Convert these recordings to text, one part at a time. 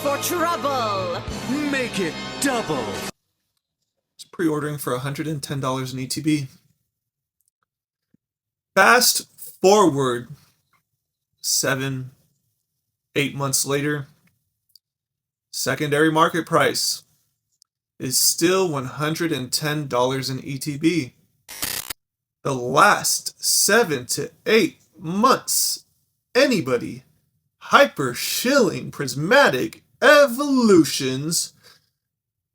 for trouble. Make it double. It's pre-ordering for $110 in ETB. Fast forward 7, 8 months later, secondary market price is still $110 in ETB. The last 7 to 8 months, anybody hyper shilling Prismatic Evolutions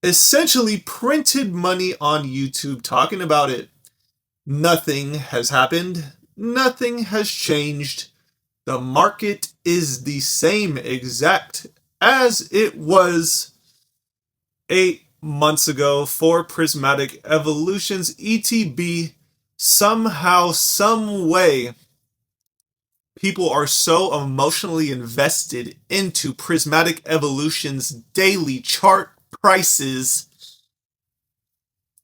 essentially printed money on YouTube talking about it. Nothing has happened. Nothing has changed. The market is the same exact as it was 8 months ago for Prismatic Evolutions ETB. Somehow, some way, people are so emotionally invested into Prismatic Evolutions daily chart prices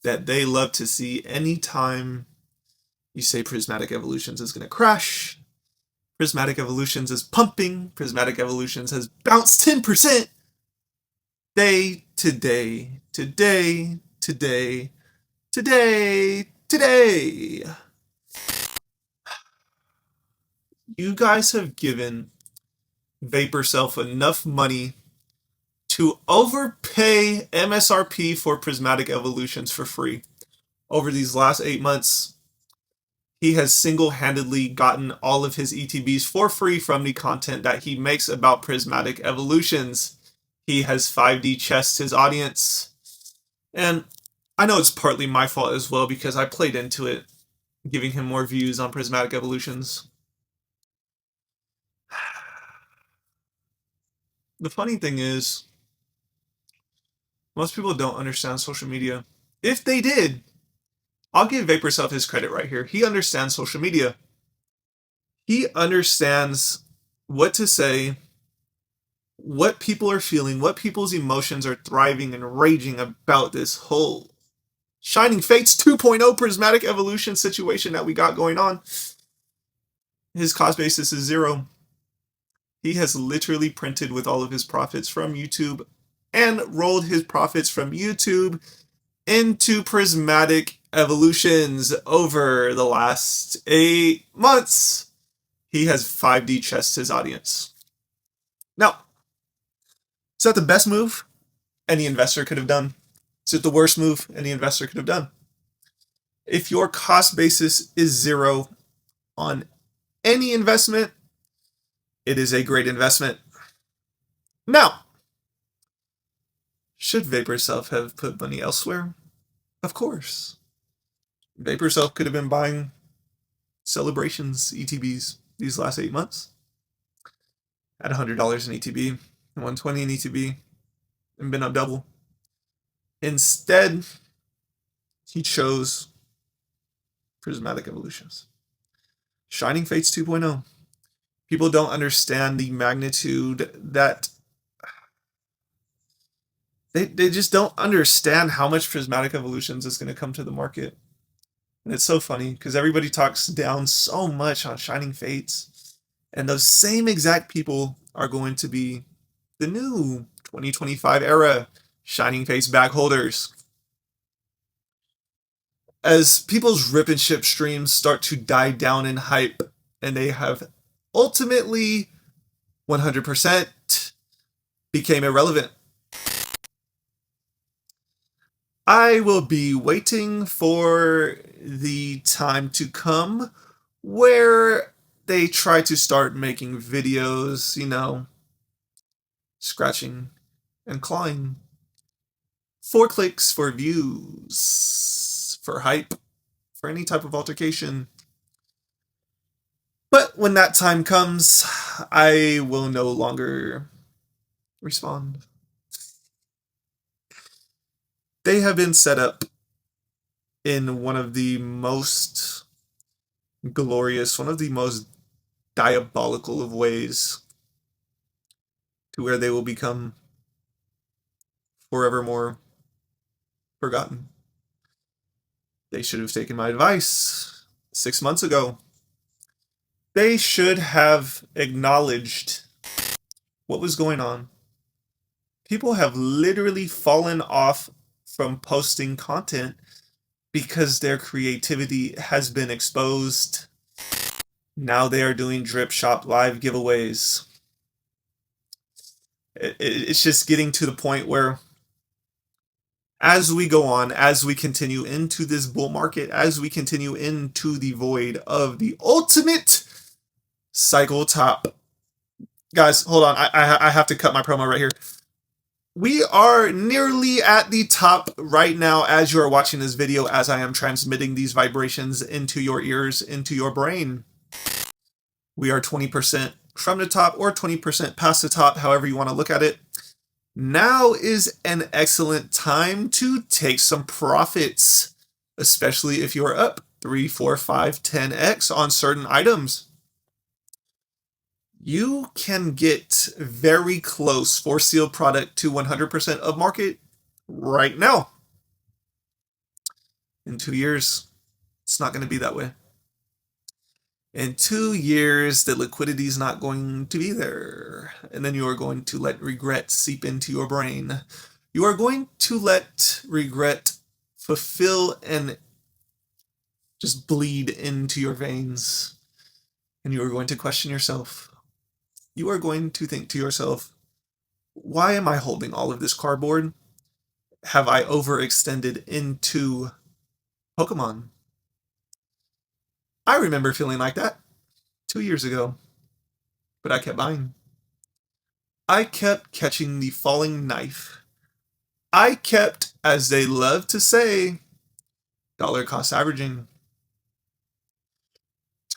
that they love to see anytime you say Prismatic Evolutions is going to crash. Prismatic Evolutions is pumping. Prismatic Evolutions has bounced 10% day to day, today. You guys have given Vaporself enough money to overpay MSRP for Prismatic Evolutions for free. Over these last 8 months, he has single-handedly gotten all of his ETBs for free from the content that he makes about Prismatic Evolutions. He has 5D chessed his audience. And I know it's partly my fault as well because I played into it, giving him more views on Prismatic Evolutions. The funny thing is, most people don't understand social media. If they did, I'll give Vaporself his credit right here. He understands social media. He understands what to say, what people are feeling, what people's emotions are thriving and raging about this whole Shining Fates 2.0 Prismatic Evolution situation that we got going on. His cost basis is 0. He has literally printed with all of his profits from YouTube and rolled his profits from YouTube into Prismatic Evolutions over the last 8 months. He has 5D chessed his audience. Now, is that the best move any investor could have done? Is it the worst move any investor could have done? If your cost basis is 0 on any investment, it is a great investment. Now, should Vaporself have put money elsewhere? Of course. Vaporself could have been buying Celebrations ETBs these last 8 months at $100 in ETB, $120 in ETB, and been up double. Instead, he chose Prismatic Evolutions. Shining Fates 2.0. People don't understand the magnitude that they just don't understand how much Prismatic Evolutions is going to come to the market. And it's so funny because everybody talks down so much on Shining Fates. And those same exact people are going to be the new 2025 era Shining Fates bag holders. As people's rip and ship streams start to die down in hype, and they have ultimately 100% became irrelevant, I will be waiting for the time to come where they try to start making videos, scratching and clawing for clicks, for views, for hype, for any type of altercation. But when that time comes, I will no longer respond. They have been set up in one of the most glorious, one of the most diabolical of ways to where they will become forevermore forgotten. They should have taken my advice 6 months ago. They should have acknowledged what was going on. People have literally fallen off from posting content because their creativity has been exposed. Now they are doing drip shop live giveaways. It's just getting to the point where as we go on, as we continue into this bull market, as we continue into the void of the ultimate cycle top. Guys, hold on. I have to cut my promo right here. We are nearly at the top right now as you are watching this video, as I am transmitting these vibrations into your ears, into your brain. We are 20% from the top or 20% past the top, however you want to look at it. Now is an excellent time to take some profits, especially if you're up 3, 4, 5, 10x on certain items. You can get very close for sealed product to 100% of market right now. In 2 years, it's not going to be that way. In 2 years, the liquidity is not going to be there. And then you are going to let regret seep into your brain. You are going to let regret fulfill and just bleed into your veins. And you are going to question yourself. You are going to think to yourself, why am I holding all of this cardboard? Have I overextended into Pokemon? I remember feeling like that 2 years ago, but I kept buying. I kept catching the falling knife. I kept, as they love to say, dollar cost averaging.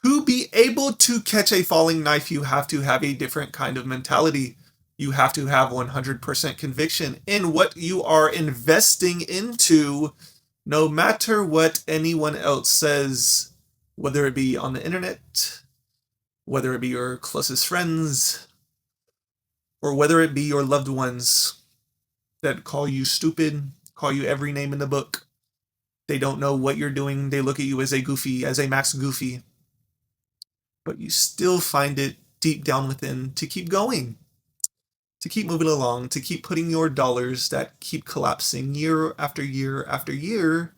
To be able to catch a falling knife, you have to have a different kind of mentality. You have to have 100% conviction in what you are investing into, no matter what anyone else says, whether it be on the internet, whether it be your closest friends, or whether it be your loved ones that call you stupid, call you every name in the book. They don't know what you're doing. They look at you as a goofy, as a max goofy. But you still find it deep down within to keep going, to keep moving along, to keep putting your dollars that keep collapsing year after year after year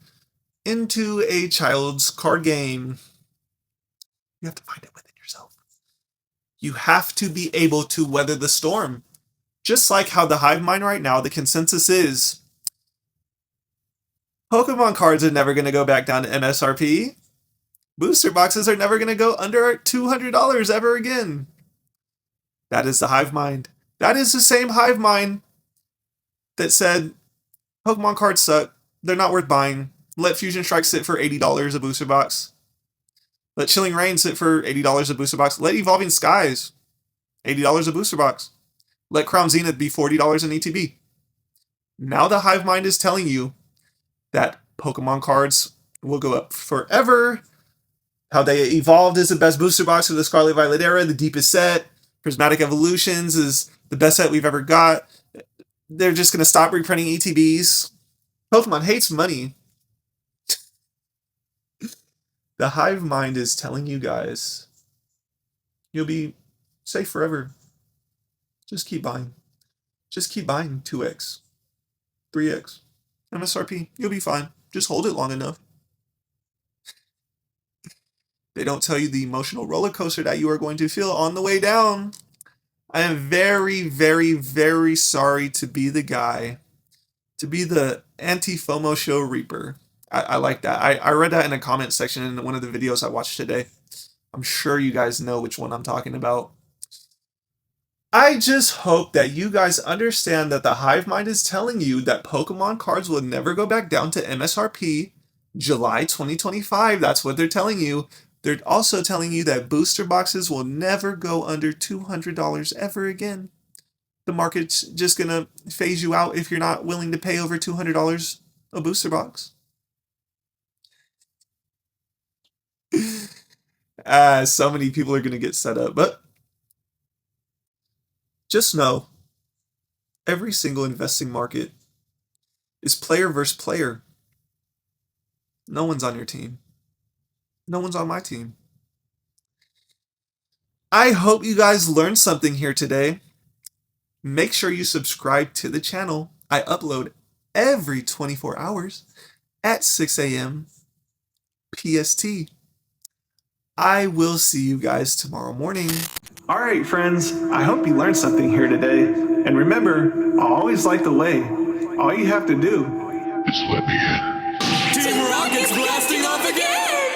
into a child's card game. You have to find it within yourself. You have to be able to weather the storm. Just like how the hive mind right now, the consensus is Pokemon cards are never going to go back down to MSRP. Booster boxes are never going to go under $200 ever again. That is the hive mind. That is the same hive mind that said Pokemon cards suck. They're not worth buying. Let Fusion Strike sit for $80 a booster box. Let Chilling Reign sit for $80 a booster box. Let Evolving Skies, $80 a booster box. Let Crown Zenith be $40 in ETB. Now the hive mind is telling you that Pokemon cards will go up forever. How they evolved is the best booster box of the Scarlet Violet era, the deepest set. Prismatic Evolutions is the best set we've ever got. They're just going to stop reprinting ETBs. Pokemon hates money. The hive mind is telling you guys, you'll be safe forever. Just keep buying. Just keep buying 2x, 3x, MSRP. You'll be fine. Just hold it long enough. They don't tell you the emotional roller coaster that you are going to feel on the way down. I am very, very, very sorry to be the guy, to be the anti-FOMO show reaper. I like that. I read that in a comment section in one of the videos I watched today. I'm sure you guys know which one I'm talking about. I just hope that you guys understand that the hive mind is telling you that Pokemon cards will never go back down to MSRP July 2025. That's what they're telling you. They're also telling you that booster boxes will never go under $200 ever again. The market's just going to phase you out if you're not willing to pay over $200 a booster box. So many people are going to get set up, but just know every single investing market is player versus player. No one's on your team. No one's on my team. I hope you guys learned something here today. Make sure you subscribe to the channel. I upload every 24 hours at 6 a.m. PST. I will see you guys tomorrow morning. All right, friends, I hope you learned something here today. And remember, I always like the way. All you have to do is let me in. Team Rocket's blasting off again!